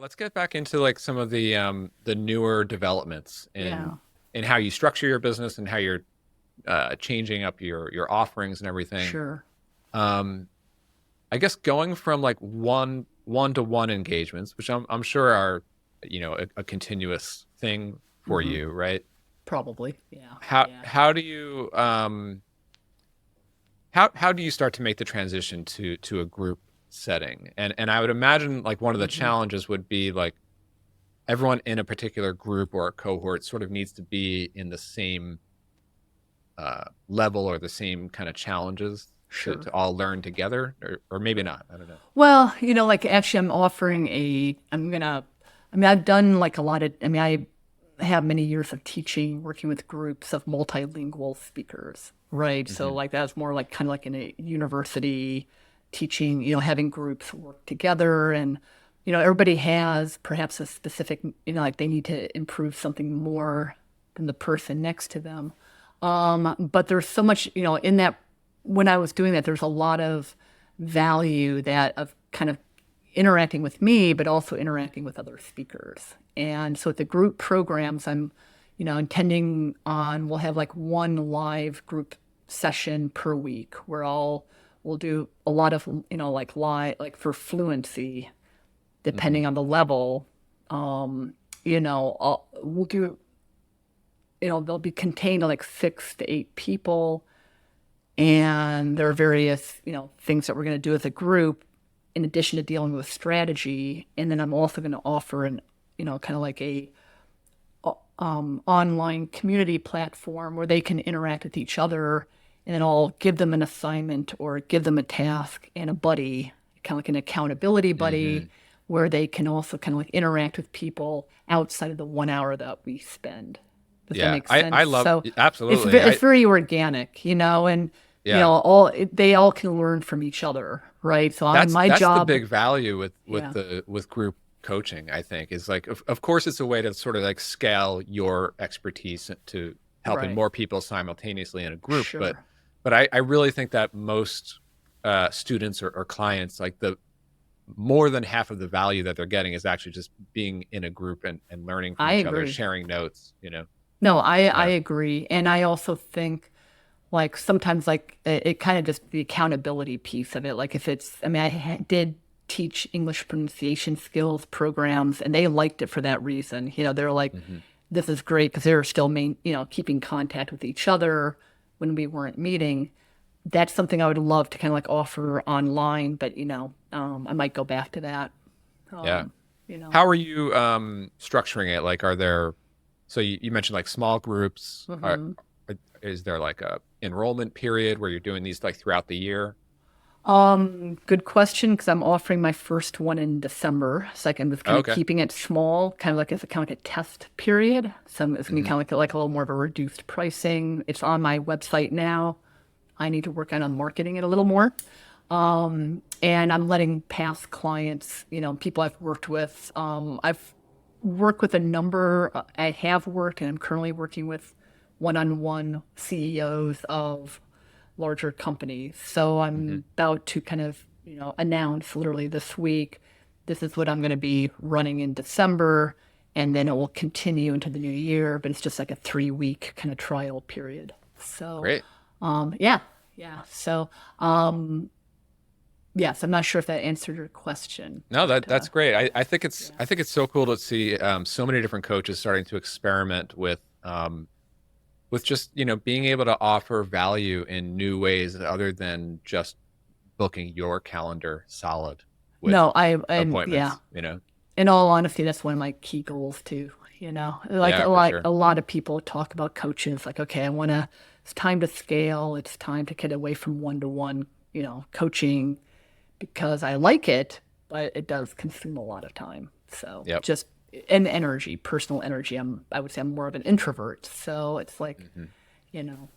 let's get back into like some of the newer developments Yeah, in how you structure your business and how you're changing up your offerings and everything. sure. Um, I guess going from like one to one engagements, which I'm sure are a continuous thing for Hmm. you, right? Probably. Yeah, How yeah. how do you how do you start to make the transition to a group setting? And I would imagine like one of the Hmm. challenges would be like everyone in a particular group or a cohort sort of needs to be in the same level or the same kind of challenges to Sure. all learn together, or maybe Right. not. I don't know. Well, like actually I'm offering I've done like a lot of, I have many years of teaching, working with groups of multilingual speakers, right? So Hmm. like that's more like kind of like in a university teaching, having groups work together and, everybody has perhaps a specific, like they need to improve something more than the person next to them. But there's so much, in that when I was doing that, there's a lot of value that of kind of interacting with me, but also interacting with other speakers. And so at the group programs, I'm, intending on, we'll have like one live group session per week where we'll do a lot of, like live, like for fluency, Hmm. depending on the level, we'll do, they'll be contained to like 6 to 8 people. And there are various, things that we're going to do as a group in addition to dealing with strategy. And then I'm also going to offer kind of like a online community platform where they can interact with each other. And then I'll give them an assignment or give them a task and a buddy, kind of like an accountability buddy, Hmm. where they can also kind of like interact with people outside of the 1 hour that we spend. Does that Yeah, make I sense? love So absolutely. it's very organic, and Yeah, they all can learn from each other, right? So on my that's the job, big value with yeah, the with group coaching. I think is like of course it's a way to sort of like scale your expertise to helping right, more people simultaneously in a group, but sure. I really think that most students or clients like the more than half of the value that they're getting is actually just being in a group and learning from I each other, agree. sharing notes. No, I Uh, agree, and I also think like sometimes like it kind of just the accountability piece of it. Like if it's, did teach English pronunciation skills programs, and they liked it for that reason. They're like, mhm. this is great because they were still keeping contact with each other when we weren't meeting. That's something I would love to kind of like offer online, but I might go back to that. Yeah. Um, you know. How are you structuring it? Like, are there, so you mentioned like small groups. Mhm. Is there like a enrollment period where you're doing these like throughout the year? Good question, because I'm offering my first one in December. So like I'm just kind of Okay. keeping it small, kind of like as a kind of like a test period. So it's gonna be Hmm. kind of like a little more of a reduced pricing. It's on my website now. I need to work on marketing it a little more. And I'm letting past clients, people I've worked with. I've worked with a number. I have worked, and I'm currently working with one-on-one CEOs of larger companies. So Hmm. I'm about to kind of, announce literally this week, this is what I'm going to be running in December, and then it will continue into the new year. But it's just like a 3 week kind of trial period. So, Great. yeah, yeah. So, um, yes, I'm not sure if that answered your question, No, but that's great. yeah, I think it's so cool to see so many different coaches starting to experiment with just being able to offer value in new ways other than just booking your calendar solid with no, I'm yeah. appointments. In all honesty, that's one of my key goals too. Like Yeah, for sure. a lot of people talk about coaches, like, okay, it's time to scale. It's time to get away from one-to-one, coaching because I like it, but it does consume a lot of time. So Yep. just and energy, personal energy. I would say I'm more of an introvert. So it's like, Hmm. you know,